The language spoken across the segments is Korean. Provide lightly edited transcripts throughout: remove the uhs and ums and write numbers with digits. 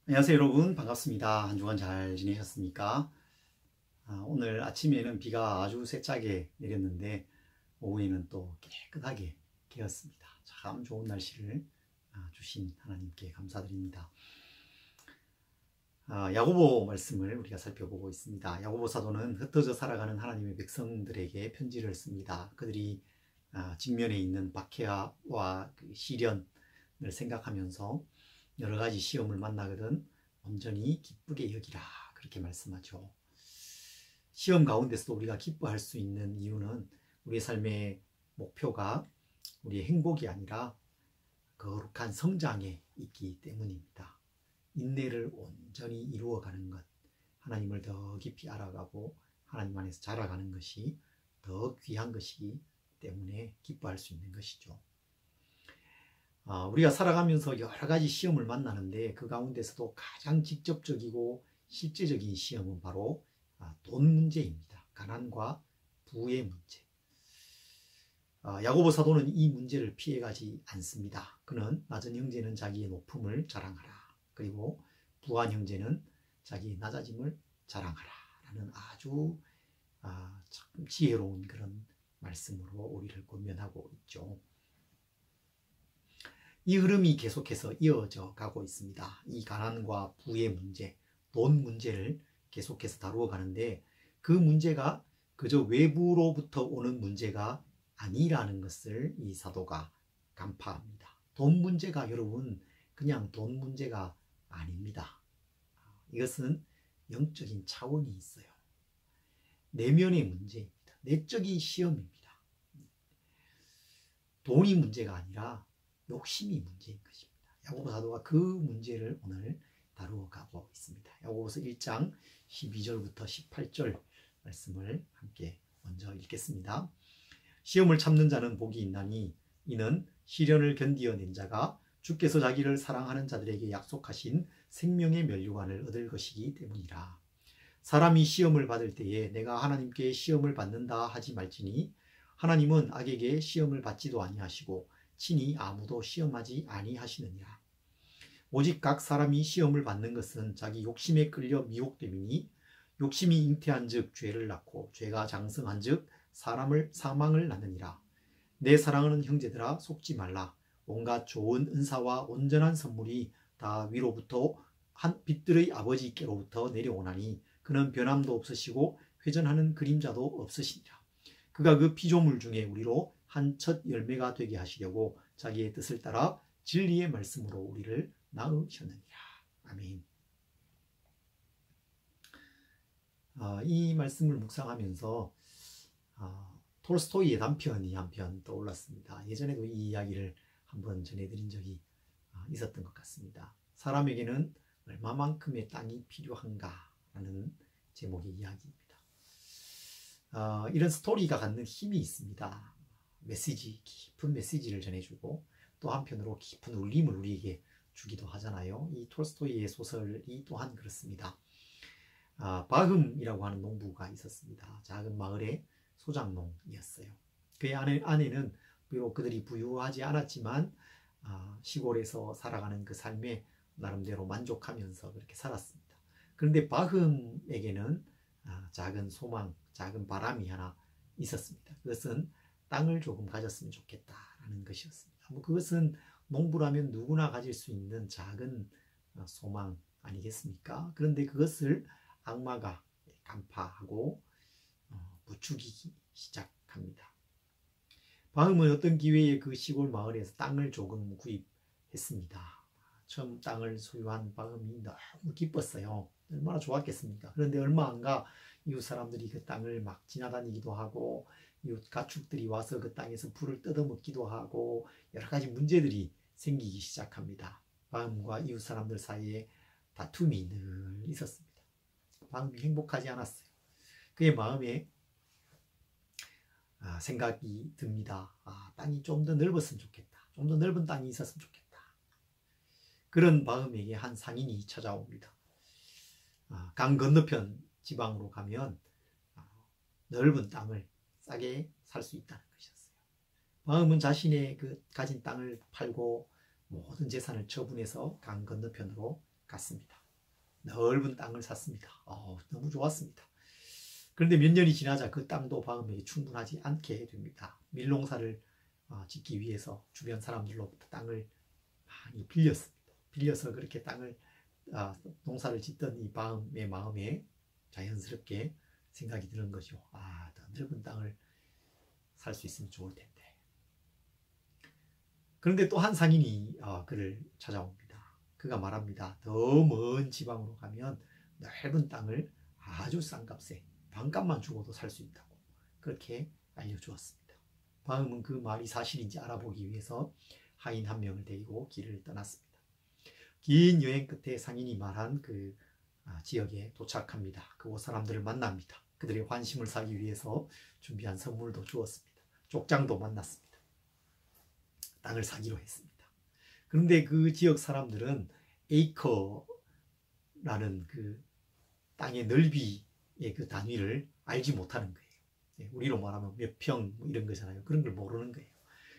안녕하세요 여러분, 반갑습니다. 한 주간 잘 지내셨습니까? 오늘 아침에는 비가 아주 세차게 내렸는데 오후에는 또 깨끗하게 개었습니다. 참 좋은 날씨를 주신 하나님께 감사드립니다. 야고보 말씀을 우리가 살펴보고 있습니다. 야고보 사도는 흩어져 살아가는 하나님의 백성들에게 편지를 씁니다. 그들이 직면에 있는 박해와 그 시련을 생각하면서 여러 가지 시험을 만나거든 온전히 기쁘게 여기라, 그렇게 말씀하죠. 시험 가운데서도 우리가 기뻐할 수 있는 이유는 우리의 삶의 목표가 우리의 행복이 아니라 거룩한 성장에 있기 때문입니다. 인내를 온전히 이루어가는 것, 하나님을 더 깊이 알아가고 하나님 안에서 자라가는 것이 더 귀한 것이기 때문에 기뻐할 수 있는 것이죠. 우리가 살아가면서 여러 가지 시험을 만나는데 그 가운데서도 가장 직접적이고 실제적인 시험은 바로 돈 문제입니다. 가난과 부의 문제. 야고보 사도는 이 문제를 피해가지 않습니다. 그는 낮은 형제는 자기의 높음을 자랑하라, 그리고 부한 형제는 자기의 낮아짐을 자랑하라 라는 아주 참 지혜로운 그런 말씀으로 우리를 권면하고 있죠. 이 흐름이 계속해서 이어져 가고 있습니다. 이 가난과 부의 문제, 돈 문제를 계속해서 다루어 가는데 그 문제가 그저 외부로부터 오는 문제가 아니라는 것을 이 사도가 간파합니다. 돈 문제가 여러분 그냥 돈 문제가 아닙니다. 이것은 영적인 차원이 있어요. 내면의 문제입니다. 내적인 시험입니다. 돈이 문제가 아니라 욕심이 문제인 것입니다. 야고보 사도가 그 문제를 오늘 다루어 가고 있습니다. 야고보서 1장 12절부터 18절 말씀을 함께 먼저 읽겠습니다. 시험을 참는 자는 복이 있나니 이는 시련을 견디어낸 자가 주께서 자기를 사랑하는 자들에게 약속하신 생명의 면류관을 얻을 것이기 때문이라. 사람이 시험을 받을 때에 내가 하나님께 시험을 받는다 하지 말지니 하나님은 악에게 시험을 받지도 아니하시고 친히 아무도 시험하지 아니하시느니라. 오직 각 사람이 시험을 받는 것은 자기 욕심에 끌려 미혹됨이니 욕심이 잉태한즉 죄를 낳고 죄가 장성한즉 사망을 낳느니라. 내 사랑하는 형제들아, 속지 말라. 온갖 좋은 은사와 온전한 선물이 다 위로부터 한 빛들의 아버지께로부터 내려오나니 그는 변함도 없으시고 회전하는 그림자도 없으시니라. 그가 그 피조물 중에 우리로 한 첫 열매가 되게 하시려고 자기의 뜻을 따라 진리의 말씀으로 우리를 낳으셨느니라. 아멘. 이 말씀을 묵상하면서 톨스토이의 단편이 한 편 떠올랐습니다. 예전에도 이 이야기를 한번 전해드린 적이 있었던 것 같습니다. 사람에게는 얼마만큼의 땅이 필요한가라는 제목의 이야기입니다. 이런 스토리가 갖는 힘이 있습니다. 메시지, 깊은 메시지를 전해주고 또 한편으로 깊은 울림을 우리에게 주기도 하잖아요. 이 톨스토이의 소설이 또한 그렇습니다. 바흠이라고 하는 농부가 있었습니다. 작은 마을의 소장농이었어요. 그의 아내는 비록 그들이 부유하지 않았지만 시골에서 살아가는 그 삶에 나름대로 만족하면서 그렇게 살았습니다. 그런데 바흠에게는 작은 소망, 작은 바람이 하나 있었습니다. 그것은 땅을 조금 가졌으면 좋겠다라는 것이었습니다. 그것은 농부라면 누구나 가질 수 있는 작은 소망 아니겠습니까? 그런데 그것을 악마가 간파하고 부추기기 시작합니다. 바흠은 어떤 기회에 그 시골 마을에서 땅을 조금 구입했습니다. 처음 땅을 소유한 바흠이 너무 기뻤어요. 얼마나 좋았겠습니까? 그런데 얼마 안 가 이웃 사람들이 그 땅을 막 지나다니기도 하고 이웃 가축들이 와서 그 땅에서 풀을 뜯어먹기도 하고 여러 가지 문제들이 생기기 시작합니다. 바흠과 이웃 사람들 사이에 다툼이 늘 있었습니다. 바흠이 행복하지 않았어요. 그의 마음에 생각이 듭니다. 땅이 좀 더 넓었으면 좋겠다. 좀 더 넓은 땅이 있었으면 좋겠다. 그런 바흠에게 한 상인이 찾아옵니다. 강 건너편 지방으로 가면 넓은 땅을 싸게 살 수 있다는 것이었어요. 바흠은 자신의 그 가진 땅을 팔고 모든 재산을 처분해서 강 건너편으로 갔습니다. 넓은 땅을 샀습니다. 너무 좋았습니다. 그런데 몇 년이 지나자 그 땅도 바음에게 충분하지 않게 됩니다. 밀농사를 짓기 위해서 주변 사람들로부터 땅을 많이 빌렸습니다. 빌려서 그렇게 땅을 농사를 짓던 이 바음의 마음에 자연스럽게 생각이 드는 거죠. 더 넓은 땅을 살 수 있으면 좋을 텐데. 그런데 또 한 상인이 그를 찾아옵니다. 그가 말합니다. 더 먼 지방으로 가면 넓은 땅을 아주 싼 값에 반값만 주고도 살 수 있다고 그렇게 알려주었습니다. 바음은 그 말이 사실인지 알아보기 위해서 하인 한 명을 데리고 길을 떠났습니다. 긴 여행 끝에 상인이 말한 그 지역에 도착합니다. 그곳 사람들을 만납니다. 그들의 환심을 사기 위해서 준비한 선물도 주었습니다. 족장도 만났습니다. 땅을 사기로 했습니다. 그런데 그 지역 사람들은 에이커라는 그 땅의 넓이의 그 단위를 알지 못하는 거예요. 우리로 말하면 몇 평 이런 거잖아요. 그런 걸 모르는 거예요.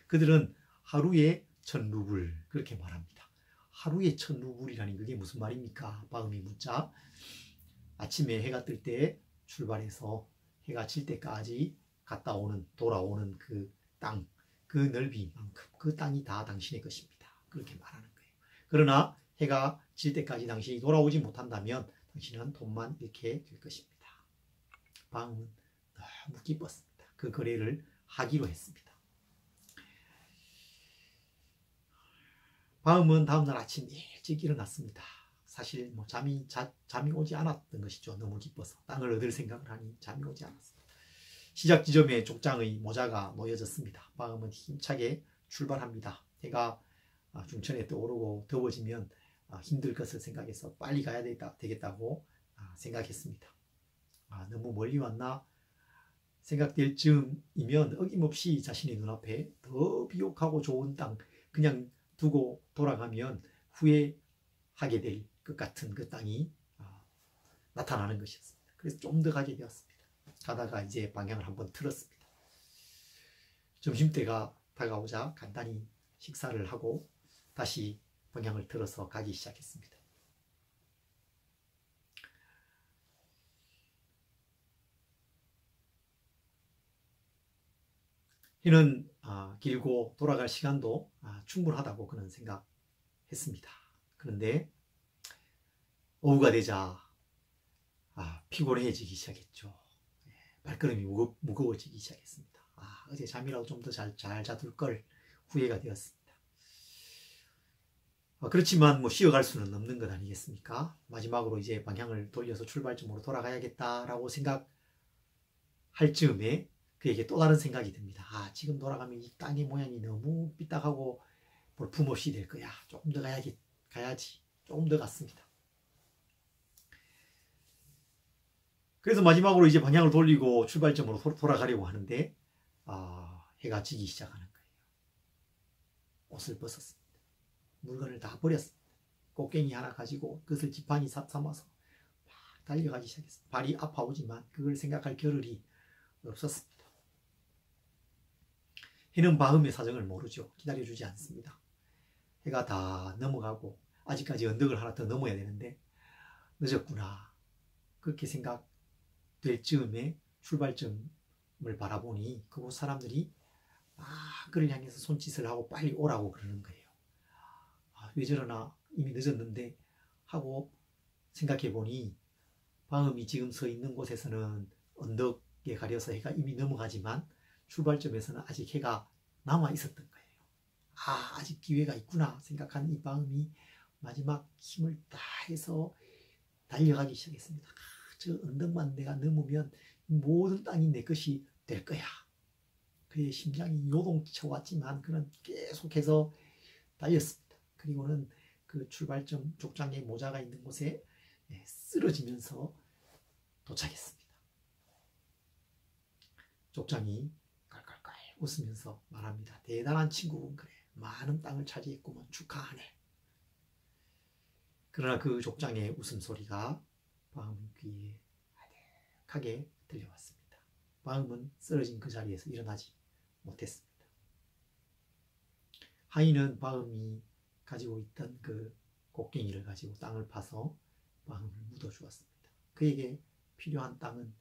그들은 하루에 1000루블 그렇게 말합니다. 하루에 1000루블이라니 그게 무슨 말입니까? 바음이 묻자 아침에 해가 뜰 때 출발해서 해가 질 때까지 갔다 오는 돌아오는 그 땅, 그 넓이만큼 그 땅이 다 당신의 것입니다. 그렇게 말하는 거예요. 그러나 해가 질 때까지 당신이 돌아오지 못한다면 당신은 돈만 잃게 될 것입니다. 바음은 너무 기뻤습니다. 그 거래를 하기로 했습니다. 바음은 다음날 아침 일찍 일어났습니다. 사실 잠이 오지 않았던 것이죠. 너무 기뻐서 땅을 얻을 생각을 하니 잠이 오지 않았습니다. 시작 지점에 족장의 모자가 놓여졌습니다. 바음은 힘차게 출발합니다. 해가 중천에 떠오르고 더워지면 힘들 것을 생각해서 빨리 가야 되겠다고 생각했습니다. 너무 멀리 왔나 생각될 즈음이면 어김없이 자신의 눈앞에 더 비옥하고 좋은 땅 그냥 두고 돌아가면 후회하게 될 것 같은 그 땅이 나타나는 것이었습니다. 그래서 좀 더 가게 되었습니다. 가다가 이제 방향을 한번 틀었습니다. 점심때가 다가오자 간단히 식사를 하고 다시 방향을 틀어서 가기 시작했습니다. 해는 길고 돌아갈 시간도 충분하다고 그는 생각했습니다. 그런데 오후가 되자 피곤해지기 시작했죠. 발걸음이 무거워지기 시작했습니다. 어제 잠이라도 좀 더 잘 자둘 걸 후회가 되었습니다. 그렇지만 쉬어갈 수는 없는 것 아니겠습니까? 마지막으로 이제 방향을 돌려서 출발점으로 돌아가야겠다라고 생각할 즈음에 그에게 또 다른 생각이 듭니다. 지금 돌아가면 이 땅의 모양이 너무 삐딱하고 볼품없이 될 거야. 조금 더 가야지. 조금 더 갔습니다. 그래서 마지막으로 이제 방향을 돌리고 출발점으로 돌아가려고 하는데 해가 지기 시작하는 거예요. 옷을 벗었습니다. 물건을 다 버렸습니다. 곡괭이 하나 가지고 그것을 지팡이 삼아서 막 달려가기 시작했습니다. 발이 아파오지만 그걸 생각할 겨를이 없었습니다. 해는 바음의 사정을 모르죠. 기다려주지 않습니다. 해가 다 넘어가고 아직까지 언덕을 하나 더 넘어야 되는데 늦었구나. 그렇게 생각될 즈음에 출발점을 바라보니 그곳 사람들이 그를 향해서 손짓을 하고 빨리 오라고 그러는 거예요. 왜 저러나 이미 늦었는데 하고 생각해보니 바음이 지금 서 있는 곳에서는 언덕에 가려서 해가 이미 넘어가지만 출발점에서는 아직 해가 남아 있었던 거예요. 아직 기회가 있구나 생각한 이 바음이 마지막 힘을 다해서 달려가기 시작했습니다. 저 언덕만 내가 넘으면 모든 땅이 내 것이 될 거야. 그의 심장이 요동쳐 왔지만 그는 계속해서 달렸습니다. 그리고는 그 출발점 족장의 모자가 있는 곳에 쓰러지면서 도착했습니다. 족장이 깔깔깔 웃으면서 말합니다. 대단한 친구군 그래. 많은 땅을 차지했구먼. 축하하네. 그러나 그 족장의 웃음소리가 바음 귀에 아득하게 들려왔습니다. 바음은 쓰러진 그 자리에서 일어나지 못했습니다. 하인은 바음이 가지고 있던 그 곡괭이를 가지고 땅을 파서 마음을 묻어 주었습니다. 그에게 필요한 땅은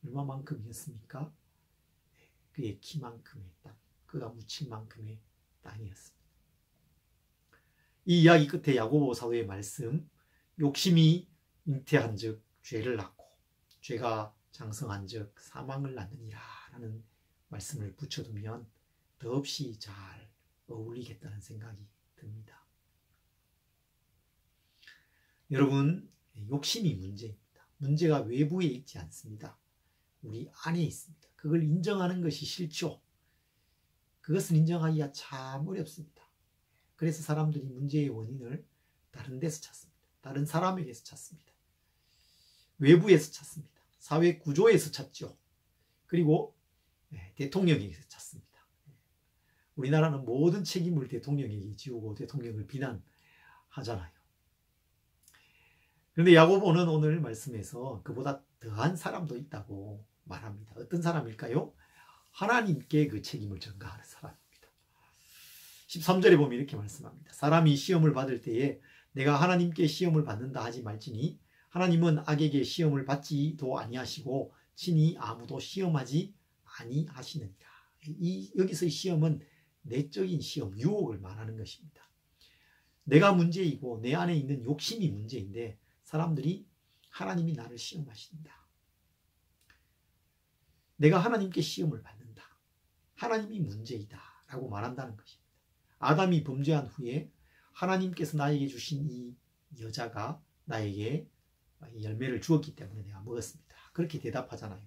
얼마만큼이었습니까? 그의 키만큼의 땅, 그가 묻힐 만큼의 땅이었습니다. 이 이야기 끝에 야고보 사도의 말씀, 욕심이 잉태한즉 죄를 낳고 죄가 장성한즉 사망을 낳느니라 라는 말씀을 붙여두면 더없이 잘 어울리겠다는 생각이 듭니다. 여러분, 욕심이 문제입니다. 문제가 외부에 있지 않습니다. 우리 안에 있습니다. 그걸 인정하는 것이 싫죠. 그것을 인정하기가 참 어렵습니다. 그래서 사람들이 문제의 원인을 다른 데서 찾습니다. 다른 사람에게서 찾습니다. 외부에서 찾습니다. 사회 구조에서 찾죠. 그리고 대통령에게서 찾습니다. 우리나라는 모든 책임을 대통령에게 지우고 대통령을 비난하잖아요. 그런데 야고보는 오늘 말씀에서 그보다 더한 사람도 있다고 말합니다. 어떤 사람일까요? 하나님께 그 책임을 전가하는 사람입니다. 13절에 보면 이렇게 말씀합니다. 사람이 시험을 받을 때에 내가 하나님께 시험을 받는다 하지 말지니 하나님은 악에게 시험을 받지도 아니하시고 친히 아무도 시험하지 아니하시느니라. 여기서의 시험은 내적인 시험, 유혹을 말하는 것입니다. 내가 문제이고 내 안에 있는 욕심이 문제인데 사람들이 하나님이 나를 시험하신다. 내가 하나님께 시험을 받는다. 하나님이 문제이다 라고 말한다는 것입니다. 아담이 범죄한 후에 하나님께서 나에게 주신 이 여자가 나에게 열매를 주었기 때문에 내가 먹었습니다. 그렇게 대답하잖아요.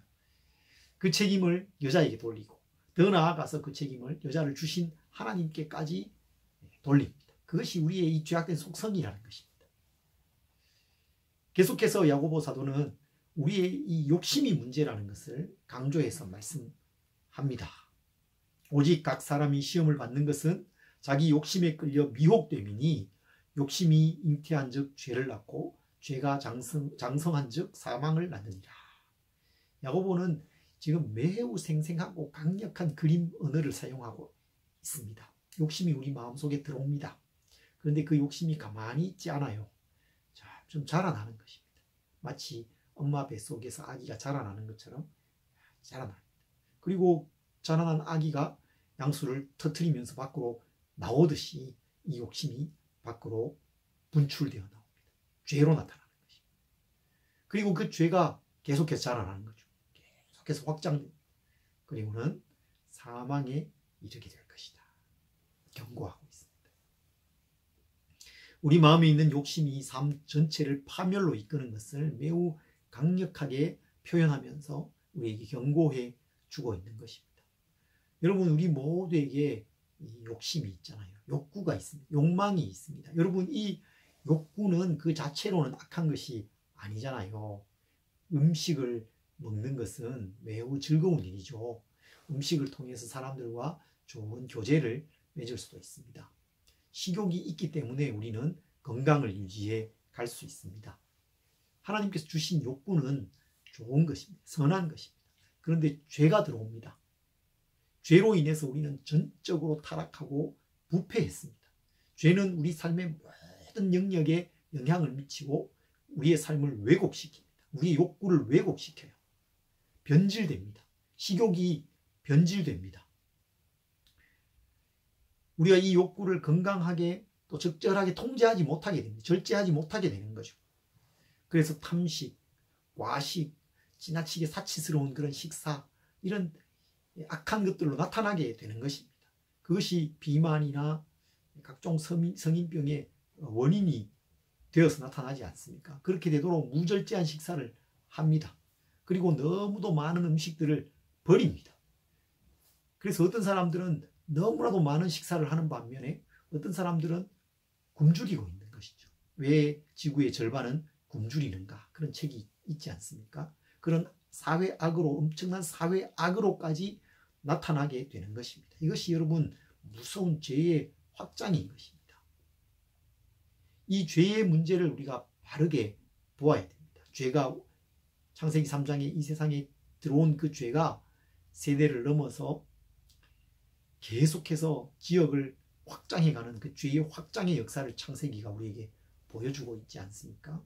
그 책임을 여자에게 돌리고 더 나아가서 그 책임을 여자를 주신 하나님께까지 돌립니다. 그것이 우리의 이 죄악된 속성이라는 것입니다. 계속해서 야고보 사도는 우리의 이 욕심이 문제라는 것을 강조해서 말씀합니다. 오직 각 사람이 시험을 받는 것은 자기 욕심에 끌려 미혹됨이니 욕심이 잉태한 즉 죄를 낳고 죄가 장성한 즉 사망을 낳느니라. 야고보는 지금 매우 생생하고 강력한 그림 언어를 사용하고 있습니다. 욕심이 우리 마음속에 들어옵니다. 그런데 그 욕심이 가만히 있지 않아요. 좀 자라나는 것입니다. 마치 엄마 뱃속에서 아기가 자라나는 것처럼 자라납니다. 그리고 자라난 아기가 양수를 터뜨리면서 밖으로 나오듯이 이 욕심이 밖으로 분출되어 나옵니다. 죄로 나타나는 것입니다. 그리고 그 죄가 계속해서 자라나는 거죠. 계속해서 확장됩니다. 그리고는 사망에 이르게 될 것이다. 경고하고 있습니다. 우리 마음에 있는 욕심이 이 삶 전체를 파멸로 이끄는 것을 매우 강력하게 표현하면서 우리에게 경고해 주고 있는 것입니다. 여러분, 우리 모두에게 이 욕심이 있잖아요. 욕구가 있습니다. 욕망이 있습니다. 여러분, 이 욕구는 그 자체로는 악한 것이 아니잖아요. 음식을 먹는 것은 매우 즐거운 일이죠. 음식을 통해서 사람들과 좋은 교제를 맺을 수도 있습니다. 식욕이 있기 때문에 우리는 건강을 유지해 갈 수 있습니다. 하나님께서 주신 욕구는 좋은 것입니다. 선한 것입니다. 그런데 죄가 들어옵니다. 죄로 인해서 우리는 전적으로 타락하고 부패했습니다. 죄는 우리 삶의 모든 영역에 영향을 미치고 우리의 삶을 왜곡시킵니다. 우리의 욕구를 왜곡시켜요. 변질됩니다. 식욕이 변질됩니다. 우리가 이 욕구를 건강하게 또 적절하게 통제하지 못하게 됩니다. 절제하지 못하게 되는 거죠. 그래서 탐식, 과식, 지나치게 사치스러운 그런 식사, 이런 악한 것들로 나타나게 되는 것입니다. 그것이 비만이나 각종 성인병의 원인이 되어서 나타나지 않습니까? 그렇게 되도록 무절제한 식사를 합니다. 그리고 너무도 많은 음식들을 버립니다. 그래서 어떤 사람들은 너무나도 많은 식사를 하는 반면에 어떤 사람들은 굶주리고 있는 것이죠. 왜 지구의 절반은 굶주리는가? 그런 책이 있지 않습니까? 그런 사회악으로, 엄청난 사회악으로까지 나타나게 되는 것입니다. 이것이 여러분 무서운 죄의 확장인 것입니다. 이 죄의 문제를 우리가 바르게 보아야 됩니다. 죄가 창세기 3장에 이 세상에 들어온 그 죄가 세대를 넘어서 계속해서 지역을 확장해가는 그 죄의 확장의 역사를 창세기가 우리에게 보여주고 있지 않습니까?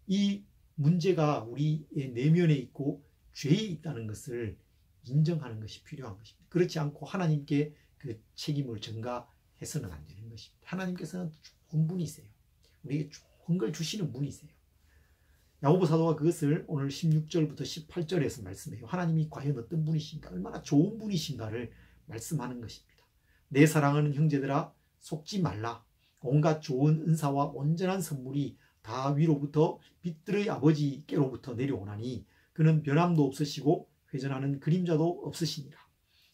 이 문제가 우리의 내면에 있고 죄에 있다는 것을 인정하는 것이 필요한 것입니다. 그렇지 않고 하나님께 그 책임을 전가해서는 안 되는 것입니다. 하나님께서는 좋은 분이세요. 우리에게 좋은 걸 주시는 분이세요. 야고보 사도가 그것을 오늘 16절부터 18절에서 말씀해요. 하나님이 과연 어떤 분이신가, 얼마나 좋은 분이신가를 말씀하는 것입니다. 내 사랑하는 형제들아, 속지 말라. 온갖 좋은 은사와 온전한 선물이 다 위로부터 빛들의 아버지께로부터 내려오나니 그는 변함도 없으시고 회전하는 그림자도 없으시니라.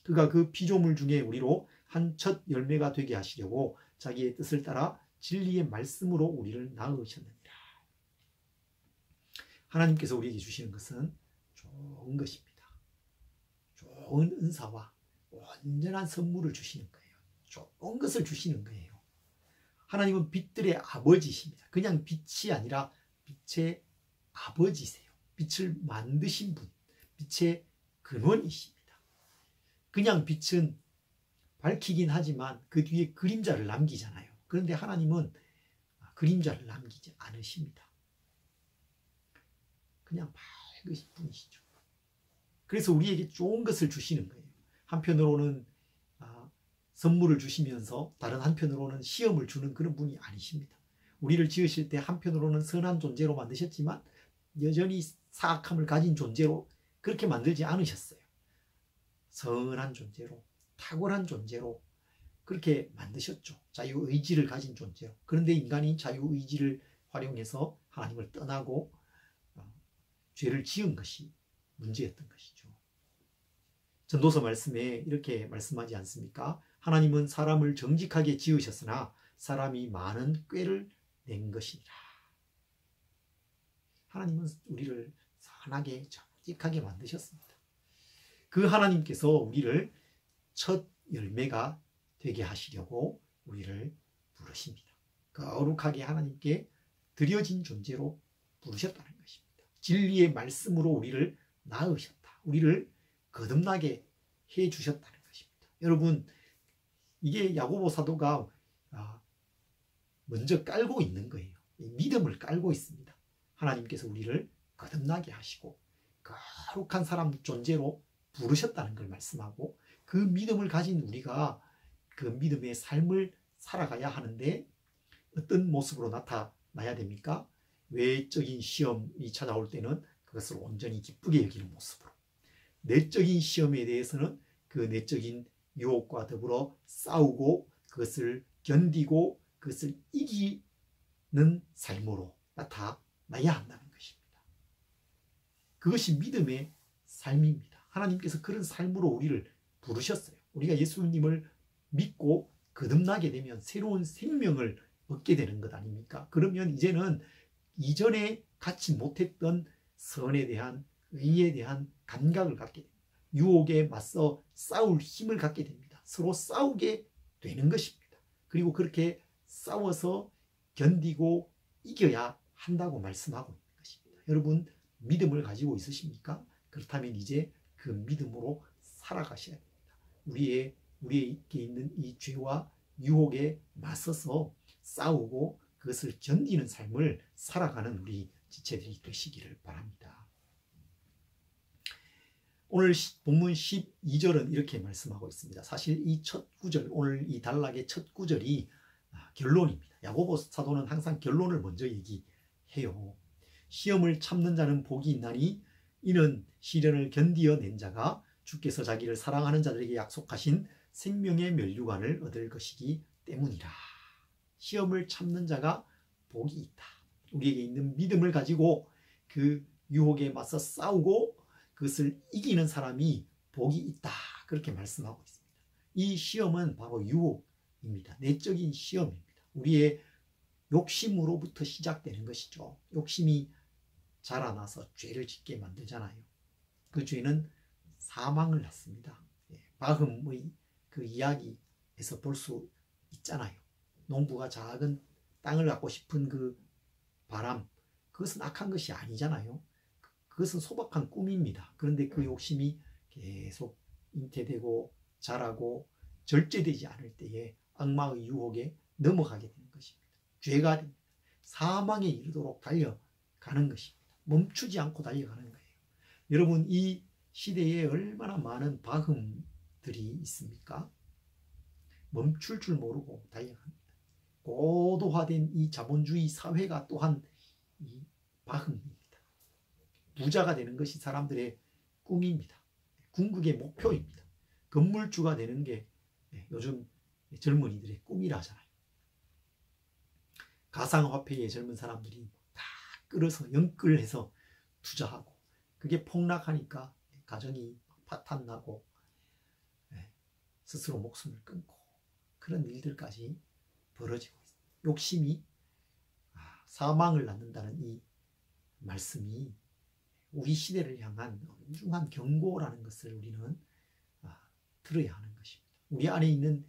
그가 그 피조물 중에 우리로 한 첫 열매가 되게 하시려고 자기의 뜻을 따라 진리의 말씀으로 우리를 낳으셨느니라. 하나님께서 우리에게 주시는 것은 좋은 것입니다. 좋은 은사와 온전한 선물을 주시는 거예요. 좋은 것을 주시는 거예요. 하나님은 빛들의 아버지십니다. 그냥 빛이 아니라 빛의 아버지세요. 빛을 만드신 분, 빛의 근원이십니다. 그냥 빛은 밝히긴 하지만 그 뒤에 그림자를 남기잖아요. 그런데 하나님은 그림자를 남기지 않으십니다. 그냥 밝으신 분이시죠. 그래서 우리에게 좋은 것을 주시는 거예요. 한편으로는 선물을 주시면서 다른 한편으로는 시험을 주는 그런 분이 아니십니다. 우리를 지으실 때 한편으로는 선한 존재로 만드셨지만 여전히 사악함을 가진 존재로 그렇게 만들지 않으셨어요. 선한 존재로, 탁월한 존재로 그렇게 만드셨죠. 자유의지를 가진 존재로. 그런데 인간이 자유의지를 활용해서 하나님을 떠나고 죄를 지은 것이 문제였던 것이죠. 전도서 말씀에 이렇게 말씀하지 않습니까? 하나님은 사람을 정직하게 지으셨으나 사람이 많은 꾀를 낸 것이니라. 하나님은 우리를 선하게 정직하게 만드셨습니다. 그 하나님께서 우리를 첫 열매가 되게 하시려고 우리를 부르십니다. 거룩하게 하나님께 드려진 존재로 부르셨다는 것입니다. 진리의 말씀으로 우리를 낳으셨다. 우리를 거듭나게 해주셨다는 것입니다. 여러분, 이게 야고보 사도가 먼저 깔고 있는 거예요. 믿음을 깔고 있습니다. 하나님께서 우리를 거듭나게 하시고 거룩한 사람 존재로 부르셨다는 걸 말씀하고 그 믿음을 가진 우리가 그 믿음의 삶을 살아가야 하는데 어떤 모습으로 나타나야 됩니까? 외적인 시험이 찾아올 때는 그것을 온전히 기쁘게 여기는 모습으로, 내적인 시험에 대해서는 그 내적인 유혹과 더불어 싸우고 그것을 견디고 그것을 이기는 삶으로 나타나야 한다는 것입니다. 그것이 믿음의 삶입니다. 하나님께서 그런 삶으로 우리를 부르셨어요. 우리가 예수님을 믿고 거듭나게 되면 새로운 생명을 얻게 되는 것 아닙니까? 그러면 이제는 이전에 갖지 못했던 선에 대한, 의에 대한 감각을 갖게 됩니다. 유혹에 맞서 싸울 힘을 갖게 됩니다. 서로 싸우게 되는 것입니다. 그리고 그렇게 싸워서 견디고 이겨야 한다고 말씀하고 있는 것입니다. 여러분, 믿음을 가지고 있으십니까? 그렇다면 이제 그 믿음으로 살아가셔야 됩니다. 우리에게 있는 이 죄와 유혹에 맞서서 싸우고 그것을 견디는 삶을 살아가는 우리 지체들이 되시기를 바랍니다. 오늘 본문 12절은 이렇게 말씀하고 있습니다. 사실 이 첫 구절, 오늘 이 단락의 첫 구절이 결론입니다. 야고보 사도는 항상 결론을 먼저 얘기해요. 시험을 참는 자는 복이 있나니 이는 시련을 견디어낸 자가 주께서 자기를 사랑하는 자들에게 약속하신 생명의 면류관을 얻을 것이기 때문이라. 시험을 참는 자가 복이 있다. 우리에게 있는 믿음을 가지고 그 유혹에 맞서 싸우고 그것을 이기는 사람이 복이 있다. 그렇게 말씀하고 있습니다. 이 시험은 바로 유혹입니다. 내적인 시험입니다. 우리의 욕심으로부터 시작되는 것이죠. 욕심이 자라나서 죄를 짓게 만들잖아요. 그 죄는 사망을 낳습니다. 바흠의 그 이야기에서 볼 수 있잖아요. 농부가 작은 땅을 갖고 싶은 그 바람, 그것은 악한 것이 아니잖아요. 그것은 소박한 꿈입니다. 그런데 그 욕심이 계속 잉태되고 자라고 절제되지 않을 때에 악마의 유혹에 넘어가게 되는 것입니다. 죄가 됩니다. 사망에 이르도록 달려가는 것입니다. 멈추지 않고 달려가는 거예요. 여러분, 이 시대에 얼마나 많은 바흠들이 있습니까? 멈출 줄 모르고 달려갑니다. 고도화된 이 자본주의 사회가 또한 이 바흠입니다. 부자가 되는 것이 사람들의 꿈입니다. 궁극의 목표입니다. 건물주가 되는 게 요즘 젊은이들의 꿈이라 하잖아요. 가상화폐에 젊은 사람들이 다 끌어서 연끌해서 투자하고, 그게 폭락하니까 가정이 파탄나고 스스로 목숨을 끊고, 그런 일들까지 벌어지고 있습니다. 욕심이 사망을 낳는다는 이 말씀이 우리 시대를 향한 엄중한 경고라는 것을 우리는 들어야 하는 것입니다. 우리 안에 있는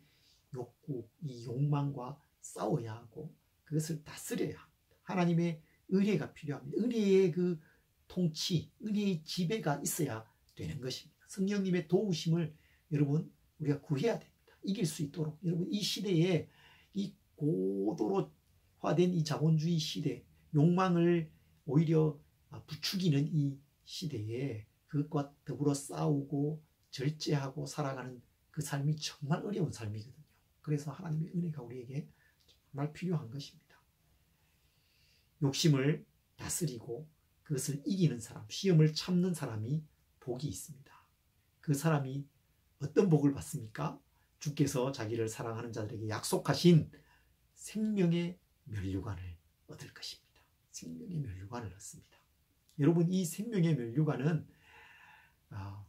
욕구, 이 욕망과 싸워야 하고 그것을 다스려야 합니다. 하나님의 은혜가 필요합니다. 은혜의 그 통치, 은혜의 지배가 있어야 되는 것입니다. 성령님의 도우심을 여러분 우리가 구해야 됩니다. 이길 수 있도록. 여러분, 이 시대에 이 고도로화된 이 자본주의 시대, 욕망을 오히려 부추기는 이 시대에 그것과 더불어 싸우고 절제하고 살아가는 그 삶이 정말 어려운 삶이거든요. 그래서 하나님의 은혜가 우리에게 정말 필요한 것입니다. 욕심을 다스리고 그것을 이기는 사람, 시험을 참는 사람이 복이 있습니다. 그 사람이 어떤 복을 받습니까? 주께서 자기를 사랑하는 자들에게 약속하신 생명의 면류관을 얻을 것입니다. 생명의 면류관을 얻습니다. 여러분, 이 생명의 면류관은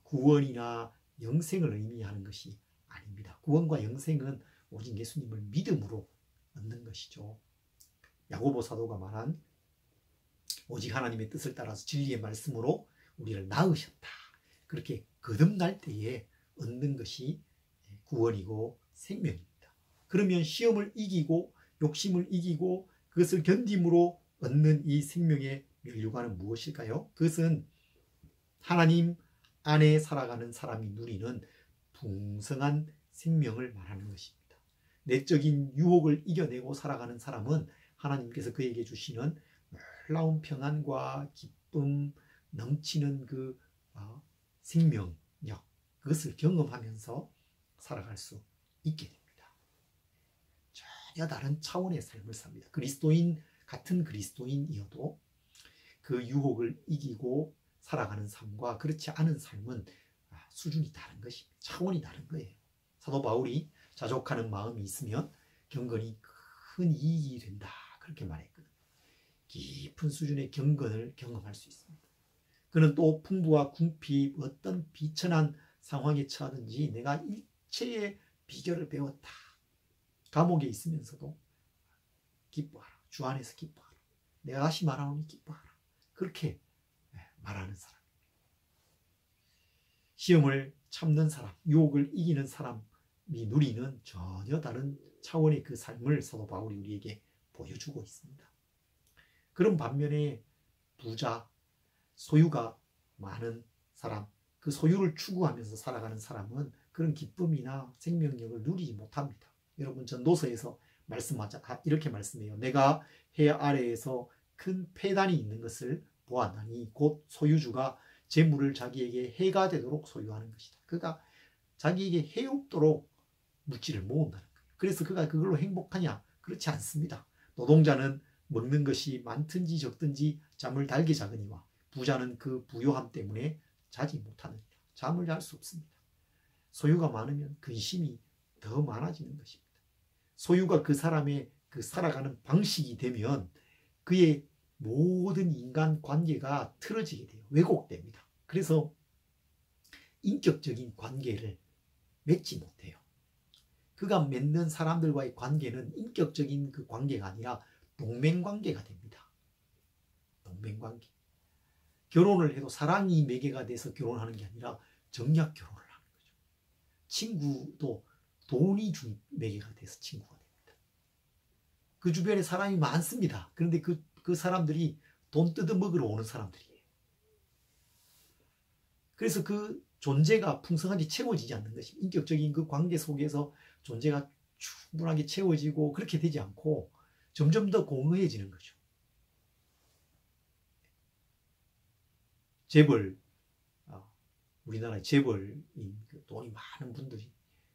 구원이나 영생을 의미하는 것이 아닙니다. 구원과 영생은 오직 예수님을 믿음으로 얻는 것이죠. 야고보 사도가 말한 오직 하나님의 뜻을 따라서 진리의 말씀으로 우리를 낳으셨다, 그렇게 거듭날 때에 얻는 것이 구원이고 생명입니다. 그러면 시험을 이기고 욕심을 이기고 그것을 견딤으로 얻는 이 생명의 면류관은 무엇일까요? 그것은 하나님 안에 살아가는 사람이 누리는 풍성한 생명을 말하는 것입니다. 내적인 유혹을 이겨내고 살아가는 사람은 하나님께서 그에게 주시는 놀라운 평안과 기쁨, 넘치는 그 생명력, 그것을 경험하면서 살아갈 수 있게 됩니다. 전혀 다른 차원의 삶을 삽니다. 그리스도인 같은 그리스도인이어도 그 유혹을 이기고 살아가는 삶과 그렇지 않은 삶은 수준이 다른 것입니다. 차원이 다른 거예요. 사도 바울이 자족하는 마음이 있으면 경건이 큰 이익이 된다, 그렇게 말했거든요. 깊은 수준의 경건을 경험할 수 있습니다. 그는 또 풍부와 궁핍, 어떤 비천한 상황에 처하든지 내가 일체의 비결을 배웠다. 감옥에 있으면서도 기뻐하라. 주 안에서 기뻐하라. 내가 다시 말하오니 기뻐하라. 그렇게 말하는 사람. 시험을 참는 사람, 유혹을 이기는 사람이 누리는 전혀 다른 차원의 그 삶을 사도 바울이 우리에게 보여주고 있습니다. 그런 반면에 부자, 소유가 많은 사람, 그 소유를 추구하면서 살아가는 사람은 그런 기쁨이나 생명력을 누리지 못합니다. 여러분, 전도서에서 말씀하자 이렇게 말씀해요. 내가 해 아래에서 큰 폐단이 있는 것을 보았나니 곧 소유주가 재물을 자기에게 해가 되도록 소유하는 것이다. 그가 자기에게 해롭도록 물질을 모은다는 거예요. 그래서 그가 그걸로 행복하냐? 그렇지 않습니다. 노동자는 먹는 것이 많든지 적든지 잠을 달게 자거니와 부자는 그 부요함 때문에 자지 못하느니라. 잠을 잘 수 없습니다. 소유가 많으면 근심이 더 많아지는 것입니다. 소유가 그 사람의 그 살아가는 방식이 되면 그의 모든 인간 관계가 틀어지게 돼요. 왜곡됩니다. 그래서 인격적인 관계를 맺지 못해요. 그가 맺는 사람들과의 관계는 인격적인 그 관계가 아니라 동맹관계가 됩니다. 동맹관계. 결혼을 해도 사랑이 매개가 돼서 결혼하는 게 아니라 정략 결혼을 하는 거죠. 친구도 돈이 매개가 돼서 친구가 됩니다. 그 주변에 사람이 많습니다. 그런데 그 사람들이 돈 뜯어먹으러 오는 사람들이에요. 그래서 그 존재가 풍성하게 채워지지 않는 것입니다. 인격적인 그 관계 속에서 존재가 충분하게 채워지고 그렇게 되지 않고 점점 더 공허해지는 거죠. 재벌, 우리나라의 재벌인 그 돈이 많은 분들이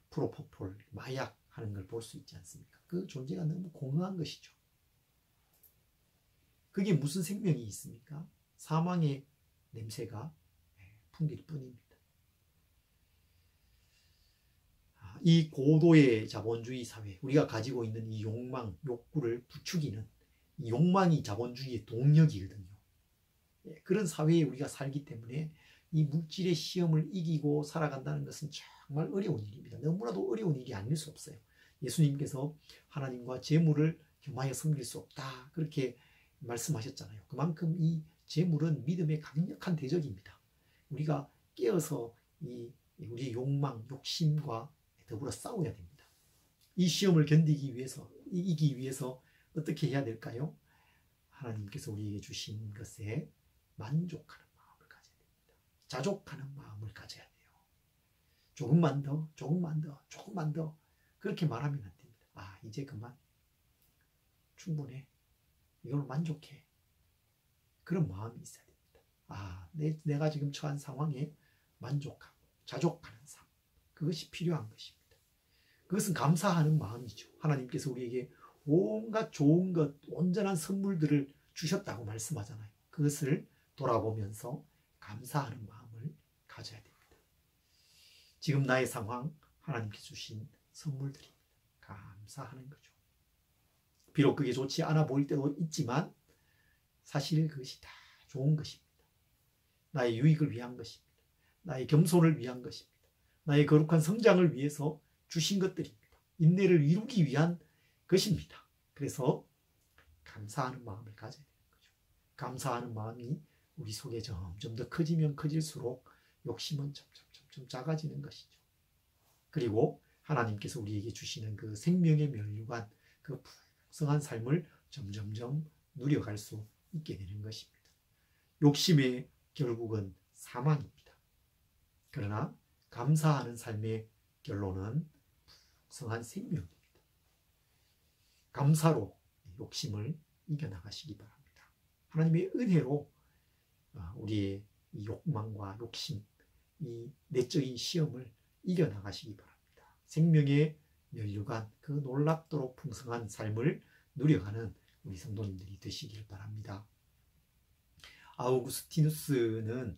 프로포폴, 마약 하는 걸 볼 수 있지 않습니까? 그 존재가 너무 공허한 것이죠. 그게 무슨 생명이 있습니까? 사망의 냄새가 풍길 뿐입니다. 이 고도의 자본주의 사회, 우리가 가지고 있는 이 욕망, 욕구를 부추기는 이 욕망이 자본주의의 동력이거든요. 그런 사회에 우리가 살기 때문에 이 물질의 시험을 이기고 살아간다는 것은 정말 어려운 일입니다. 너무나도 어려운 일이 아닐 수 없어요. 예수님께서 하나님과 재물을 겸하여 섬길 수 없다, 그렇게 말씀하셨잖아요. 그만큼 이 재물은 믿음의 강력한 대적입니다. 우리가 깨어서 우리의 욕망, 욕심과 더불어 싸워야 됩니다. 이 시험을 견디기 위해서, 이기기 위해서 어떻게 해야 될까요? 하나님께서 우리에게 주신 것에 만족하는 마음을 가져야 됩니다. 자족하는 마음을 가져야 돼요. 조금만 더, 조금만 더, 조금만 더, 그렇게 말하면 안 됩니다. 이제 그만, 충분해, 이걸로 만족해, 그런 마음이 있어야 됩니다. 내가 지금 처한 상황에 만족하고 자족하는 삶, 그것이 필요한 것입니다. 그것은 감사하는 마음이죠. 하나님께서 우리에게 온갖 좋은 것, 온전한 선물들을 주셨다고 말씀하잖아요. 그것을 돌아보면서 감사하는 마음을 가져야 됩니다. 지금 나의 상황, 하나님께 주신 선물들입니다. 감사하는 거죠. 비록 그게 좋지 않아 보일 때도 있지만 사실 그것이 다 좋은 것입니다. 나의 유익을 위한 것입니다. 나의 겸손을 위한 것입니다. 나의 거룩한 성장을 위해서 주신 것들입니다. 인내를 이루기 위한 것입니다. 그래서 감사하는 마음을 가져야 되는 거죠. 감사하는 마음이 우리 속에 점점 더 커지면 커질수록 욕심은 점점 작아지는 것이죠. 그리고 하나님께서 우리에게 주시는 그 생명의 면류관, 그 풍성한 삶을 점점점 누려갈 수 있게 되는 것입니다. 욕심의 결국은 사망입니다. 그러나 감사하는 삶의 결론은 풍성한 생명입니다. 감사로 욕심을 이겨나가시기 바랍니다. 하나님의 은혜로 우리의 이 욕망과 욕심, 이 내적인 시험을 이겨나가시기 바랍니다. 생명의 면류관, 그 놀랍도록 풍성한 삶을 누려가는 우리 성도님들이 되시길 바랍니다. 아우구스티누스는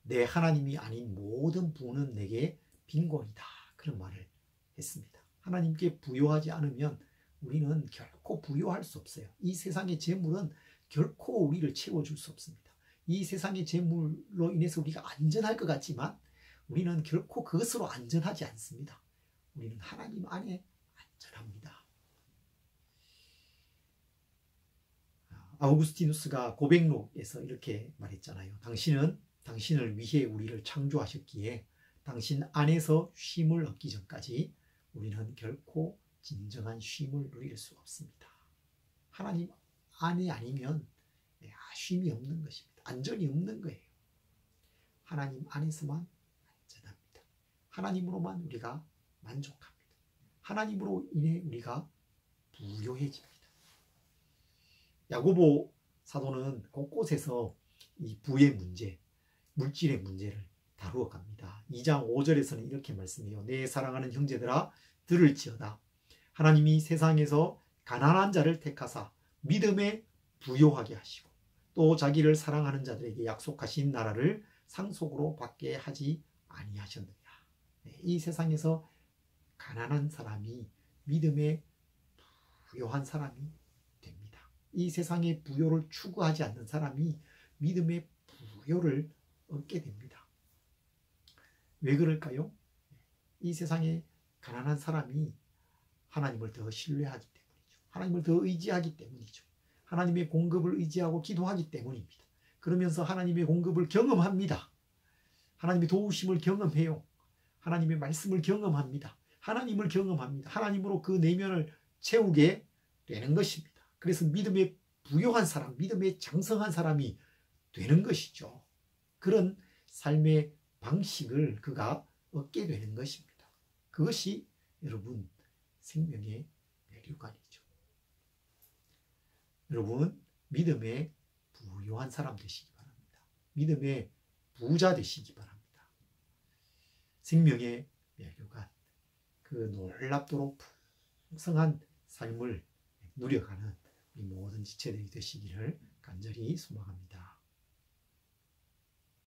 내 하나님이 아닌 모든 부는 내게 빈곤이다, 그런 말을 했습니다. 하나님께 부요하지 않으면 우리는 결코 부요할 수 없어요. 이 세상의 재물은 결코 우리를 채워줄 수 없습니다. 이 세상의 재물로 인해서 우리가 안전할 것 같지만 우리는 결코 그것으로 안전하지 않습니다. 우리는 하나님 안에 안전합니다. 아우구스티누스가 고백록에서 이렇게 말했잖아요. 당신은 당신을 위해 우리를 창조하셨기에 당신 안에서 쉼을 얻기 전까지 우리는 결코 진정한 쉼을 누릴 수 없습니다. 하나님 안에 아니면 쉼이 없는 것입니다. 안전이 없는 거예요. 하나님 안에서만 안전합니다. 하나님으로만 우리가 만족합니다. 하나님으로 인해 우리가 부요해집니다. 야고보 사도는 곳곳에서 이 부의 문제, 물질의 문제를 다루어 갑니다. 2장 5절에서는 이렇게 말씀해요. 내 사랑하는 형제들아 들을지어다. 하나님이 세상에서 가난한 자를 택하사 믿음에 부요하게 하시고 또 자기를 사랑하는 자들에게 약속하신 나라를 상속으로 받게 하지 아니하셨느냐. 이 세상에서 가난한 사람이 믿음에 부요한 사람이 됩니다. 이 세상의 부요를 추구하지 않는 사람이 믿음의 부요를 얻게 됩니다. 왜 그럴까요? 이 세상에 가난한 사람이 하나님을 더 신뢰하기 때문이죠. 하나님을 더 의지하기 때문이죠. 하나님의 공급을 의지하고 기도하기 때문입니다. 그러면서 하나님의 공급을 경험합니다. 하나님의 도우심을 경험해요. 하나님의 말씀을 경험합니다. 하나님을 경험합니다. 하나님으로 그 내면을 채우게 되는 것입니다. 그래서 믿음에 부요한 사람, 믿음에 장성한 사람이 되는 것이죠. 그런 삶의 방식을 그가 얻게 되는 것입니다. 그것이 여러분 생명의 면류관이죠. 여러분 믿음에 부요한 사람 되시기 바랍니다. 믿음에 부자 되시기 바랍니다. 생명의 멸류관, 그 놀랍도록 풍성한 삶을 누려가는 우리 모든 지체들이 되시기를 간절히 소망합니다.